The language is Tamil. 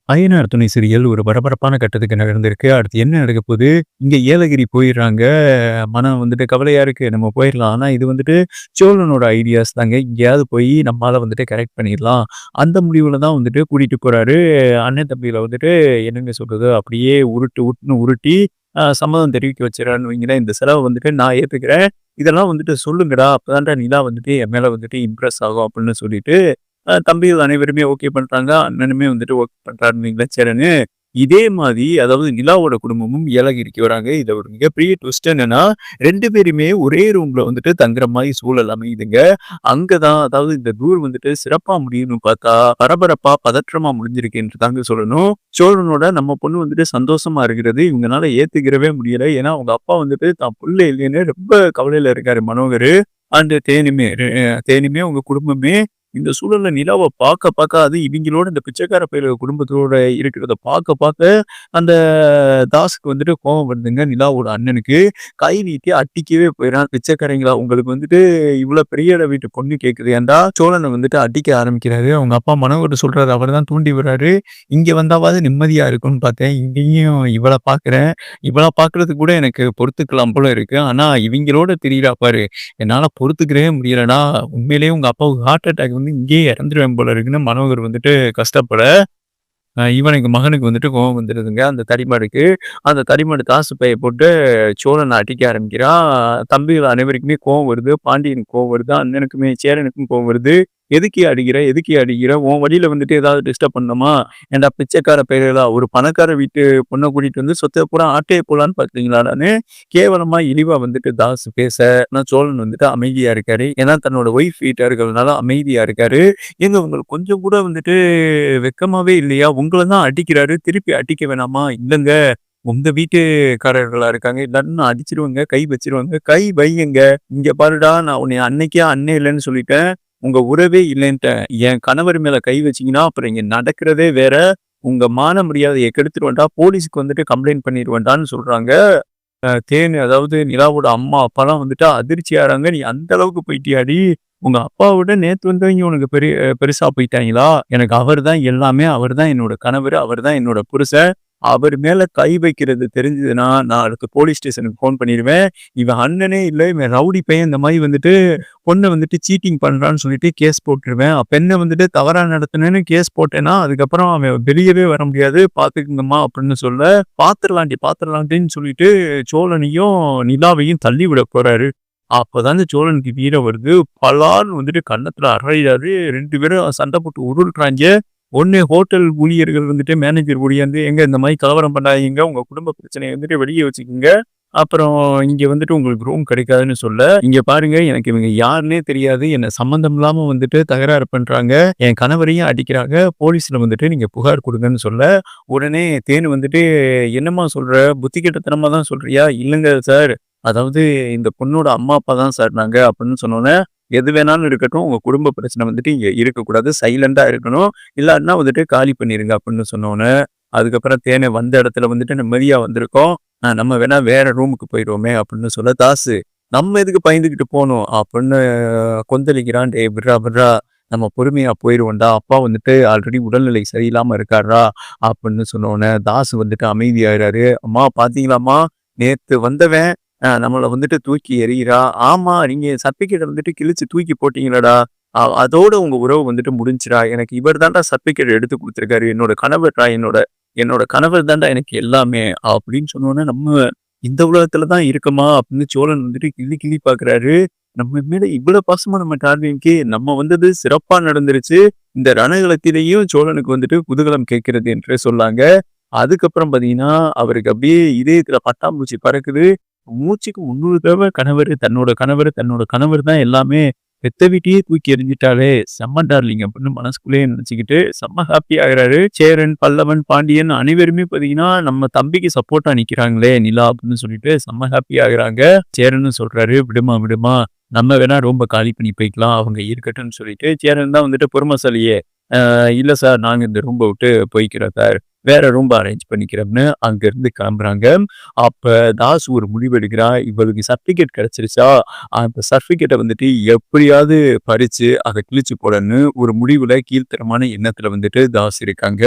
ஐயனார் துணை சீரியல் ஒரு பரபரப்பான கட்டத்துக்கு நகர்ந்திருக்கு. அடுத்து என்ன நடக்கப் போது? இங்க ஏலகிரி போயிர்றாங்க. மனம் வந்துட்டு கவலையா இருக்கு. நம்ம போயிரலாம். ஆனா இது வந்துட்டு சோழனோட ஐடியாஸ் தாங்க. எங்கேயாவது போய் நம்மால வந்துட்டு கரெக்ட் பண்ணிர்லாம். அந்த முடிவுல தான் வந்துட்டு கூட்டிட்டு போறாரு. அண்ணன் தம்பிகள வந்துட்டு என்னங்க சொல்றது? அப்படியே உருட்டி சம்மதம் தெரிவிக்க வச்சுர்றாருன்னு வைங்களேன். இந்த செலவ வந்துட்டு நான் ஏத்துக்கிறேன். இதெல்லாம் வந்துட்டு சொல்லுங்கடா. அப்பதான்டா நிலா வந்துட்டு என் மேல வந்துட்டு இம்ப்ரெஸ் ஆகும் அப்படின்னு சொல்லிட்டு தம்பிகள் அனைவருமே ஓகே பண்றாங்க. அண்ணனுமே வந்துட்டு ஓகே பண்றாருன்னு வைங்களேன் சரின்னு. இதே மாரி அதாவது நிலாவோட குடும்பமும் ஏலகிரிக்கு வராங்க. இதுல ஒரு மிகப்பெரிய ட்விஸ்ட் என்னன்னா, 2 பேருமே ஒரே ரூம்ல வந்துட்டு தங்குற மாரி சூழல் அமையுதுங்க. அங்க தான் அதாவது இந்த டூர் வந்துட்டு சிறப்பா முடியும்னு பார்த்தா, பரபரப்பா, பதற்றமா முடிஞ்சிருக்கு என்று தாங்க சொல்லணும். சோழனோட நம்ம பொண்ணு வந்துட்டு சந்தோஷமா இருக்கிறது இவங்கனால ஏத்துக்கிறவே முடியல. ஏன்னா, அவங்க அப்பா வந்துட்டு தான் புள்ள இல்லைன்னு ரொம்ப கவலையில இருக்காரு மனோகரு. அண்ட் தேனுமே உங்க குடும்பமே இந்த சூழல்ல நிலாவ பாக்க அது இவிங்களோட இந்த பிச்சைக்கார பயலுக குடும்பத்தோட இருக்கிறத பாக்க அந்த தாஸுக்கு வந்துட்டு கோவம் வருதுங்க நிலாவோட அண்ணனுக்கு. கை நீட்டி அடிக்கவே போயிறான். பிச்சைக்காரங்களா உங்களுக்கு வந்துட்டு இவ்வளோ பெரிய இட வீட்டு பொண்ணு கேட்குதேன்டா சோழன வந்துட்டு அடிக்க ஆரம்பிக்கிறாரு. அவங்க அப்பா மனோகர் சொல்றாரு. அவர் தான் தூண்டி விடுறாரு. இங்க வந்தாவது நிம்மதியா இருக்கும்னு பார்த்தேன். இங்கேயும் இவள பார்க்குறேன். இவள பார்க்குறதுக்கு கூட எனக்கு பொறுத்துக்கலாம் போல இருக்கு. ஆனா இவிங்களோட திரியிறா பாரு. என்னால பொறுத்துக்கிறவே முடியலடா. உண்மையிலேயே உங்க அப்பாவுக்கு ஹார்ட் அட்டாக் வந்து இங்கேயே இறந்துருவேன் போல இருக்குன்னு மனோகர் வந்துட்டு கஷ்டப்பட, இவனுக்கு மகனுக்கு வந்துட்டு கோவம் வந்துருதுங்க. அந்த தடிமாடுக்கு. அந்த தடிமாடு தாசு பைய போட்டு சோழன அடிக்க ஆரம்பிக்கிறான். தம்பிகள் அனைவருக்குமே கோவம் வருது. பாண்டியனுக்கு கோவம் வருது. அண்ணனுக்குமே சேரனுக்கும் கோவம் வருது. "எதுக்குய்யா அடிக்கிற? எதுக்குய்யா அடிக்கிற? உன் வழியில வந்துட்டு ஏதாவது டிஸ்டர்ப் பண்ணணுமா? ஏன்டா பிச்சைக்கார பயலுகளா! ஒரு பணக்கார வீட்டு பொண்ண கூட்டிட்டு வந்து சொத்த பூரா ஆட்டைய போடலான்னு பார்த்தீங்களாடான்னு" கேவலமா இழிவா வந்துட்டு தாஸ் பேச, ஆனா சோழன் வந்துட்டு அமைதியா இருக்காரு. ஏன்னா தன்னோட ஒய்ஃப் வீட்டா இருக்கிறதுனால அமைதியா இருக்காரு. ஏங்க உங்களுக்கு கொஞ்சம் கூட வந்துட்டு வெட்கமாவே இல்லையா? உங்கள தான் அடிக்கிறாரு. திருப்பி அடிக்க வேணாமா? இல்லங்க. உங்க வீட்டுக்காரர்களா இருக்காங்க. இல்லாட்டினா அடிச்சுருவேங்க. கை வச்சுருவேங்க. கை வையுங்க. இங்க பாருடா நான் உன்னைய அன்னைக்கே அண்ணன் இல்லன்னு சொல்லிட்டேன். உங்க உறவே இல்லன்ட்டேன். என் கணவர் மேல கை வச்சீங்கன்னா, அப்புறம் இங்க நடக்கிறதே வேற. உங்க மான மரியாதைய கெடுத்துருவேன்டா. போலீஸ்க்கு வந்துட்டு கம்ப்ளைண்ட் பண்ணிருவேன்டான்னு சொல்றாங்க. தேனு அதாவது நிலாவோட அம்மா, அப்பாலாம் வந்துட்டு அதிர்ச்சியாறாங்க. "நீ அந்த அளவுக்கு போயிட்டியாடி? உங்க அப்பாவ விட நேத்து வந்தவைங்க உனக்கு பெருசா போயிட்டாங்களா? எனக்கு அவர் தான் எல்லாமே. அவர் தான் என்னோட கணவரு. அவர் தான் என்னோட புருஷன். அவர் மேல கை வைக்கிறது தெரிஞ்சதுன்னா, நான் அடுத்து போலீஸ் ஸ்டேஷனுக்கு ஃபோன் பண்ணிருவேன். இவன் அண்ணனே இல்ல. இவன் ரவுடி பையன். இந்த மாரி வந்துட்டு பொண்ண வந்துட்டு சீட்டிங் பண்றான்னு சொல்லிட்டு கேஸ் போட்டுருவேன். பெண்ண வந்துட்டு தவறா நடத்துனேன்னு கேஸ் போட்டேன்னா, அதுக்கப்புறம் அவன் வெளியவே வர முடியாது. பார்த்துக்குங்கம்மா அப்படின்னு சொல்ல, பாத்துரலான்டின்னு சொல்லிட்டு சோழனையும், நிலாவையும் தள்ளி விட போறாரு. அப்பதாங்க சோழனுக்கு வீரம் வருது. பலார்ன்னு வந்துட்டு கன்னத்துல அறையிறாரு. 2 பேரும் சண்டை போட்டு உருள்றாய்ங்க. ஒண்ணு ஹோட்டல் ஊழியர்கள் வந்துட்டு மேனேஜர் ஓடியாந்து, "ஏங்க இந்த மாரி கலவரம் பண்ணாதீங்க. உங்க குடும்ப பிரச்சனைய வந்துட்டு வெளிய வச்சுக்கங்க. அப்புறம் இங்க வந்துட்டு உங்களுக்கு ரூம் கிடைக்காதுன்னு" சொல்ல, "இங்க பாருங்க எனக்கு இவங்க யாருன்னே தெரியாது. என்ன சம்மந்தம் இல்லாம வந்துட்டு தகராறு பண்றாங்க. என் கணவரையும் அடிக்கிறாங்க. போலீஸ்ல வந்துட்டு நீங்க புகார் குடுங்கன்னு" சொல்ல, உடனே தேனு வந்துட்டு, "என்னம்மா சொல்ற? புத்தி கெட்டத்தனமா தான் சொல்றியா?" "இல்லங்க சார். அதாவது இந்த பொண்ணோட அம்மா, அப்பா தான் சார் நாங்க" அப்படின்னு சொன்னோனே, "எது வேணாலும் இருக்கட்டும். உங்க குடும்ப பிரச்சனை வந்துட்டு இங்க இருக்கக்கூடாது. சைலன்ட்டா இருக்கணும். இல்லாட்டினா வந்துட்டு காலி பண்ணிருங்க" அப்படின்னு சொன்னோனே, அதுக்கப்புறம் தேனு வந்த இடத்துல வந்துட்டு நிம்மதியா வந்திருக்கோம். நம்ம வேணா வேற ரூமுக்கு போயிருவோமே அப்படின்னு சொல்ல, தாசு "நம்ம எதுக்கு பயந்துகிட்டு போணும்?" அப்படின்னு கொந்தளிக்கிறான். "டேய் விட்றா. நம்ம பொறுமையா போயிருவோம்டா. அப்பா வந்துட்டு ஆல்ரெடி உடல்நிலை சரியில்லாம இருக்கார்றா" அப்படின்னு சொன்னோனே, தாசு வந்துட்டு அமைதியாயிறாரு. "அம்மா பாத்தீங்களாம்மா? நேத்து வந்தவன் நம்மள வந்துட்டு தூக்கி எறியிறா. ஆமா, நீங்க சர்டிஃபிகேட்ட வந்துட்டு கிழிச்சு தூக்கி போட்டீங்களேடா! அதோட உங்க உறவு வந்துட்டு முடிஞ்சுடா. எனக்கு இவர் தான்டா சர்டிஃபிகேட் எடுத்து குடுத்துருக்காரு. என்னோட கணவர்டா. என்னோட கணவர் தான்டா எனக்கு எல்லாமே" அப்படின்னு சொன்னோனே, நம்ம இந்த உலகத்துல தான் இருக்கமா? அப்படின்னு சோழன் வந்துட்டு கிள்ளி கிள்ளி பார்க்குறாரு. நம்ம மேல இவ்வளோ பாசமா நம்ம டார்வின்க்கு நம்ம வந்தது சிறப்பா நடந்துருச்சு. இந்த ரணகளத்திலேயும் சோழனுக்கு வந்துட்டு குதூகலம் கேட்கிறது என்றே சொல்லாங்க. அதுக்கப்புறம் பார்த்தீங்கன்னா, அவருக்கு அப்படியே இதயத்துல பட்டாம்பூச்சி பறக்குது. மூச்சுக்கு 300 தடவ தன்னோட கணவர் தான் எல்லாமே. பெத்த வீட்டையே தூக்கி எறிஞ்சிட்டாளே! செம்ம டார்லிங் அப்படின்னு மனசுக்குள்ளேயே நினைச்சுக்கிட்டு செம்ம ஹாப்பி ஆகுறாரு. சேரன், பல்லவன், பாண்டியன் அனைவருமே பார்த்தீங்கன்னா, நம்ம தம்பிக்கு சப்போர்ட்டா நிக்கிறாங்களே நிலா அப்படின்னு சொல்லிட்டு செம்ம ஹாப்பி ஆகுறாங்க. சேரனும் சொல்றாரு, விடுமா. நம்ம வேணா ரூம்ப காலி பண்ணி போய்க்கலாம். அவங்க இருக்கட்டும்னு சொல்லிட்டு, சேரன் தான் வந்துட்டு பொறுமைசாலியே. இல்ல சார் நாங்க இந்த ரூம்ப விட்டு போய்க்கிறோம் சார். வேற ரூம் அரேஞ்ச் பண்ணிக்கிறோம்னு அங்கருந்து கிளம்புறாங்க. அப்ப தாஸ் ஒரு முடிவு எடுக்கிறான். இவளுக்கு சர்டிஃபிகேட் கிடைச்சிருச்சா, அந்த சர்டிஃபிகேட்ட வந்துட்டு எப்படியாவது பறிச்சு அத கிழிச்சு போடன்னு ஒரு முடிவுல கீழ்த்தரமான எண்ணத்துல வந்துட்டு தாஸ் இருக்காங்க.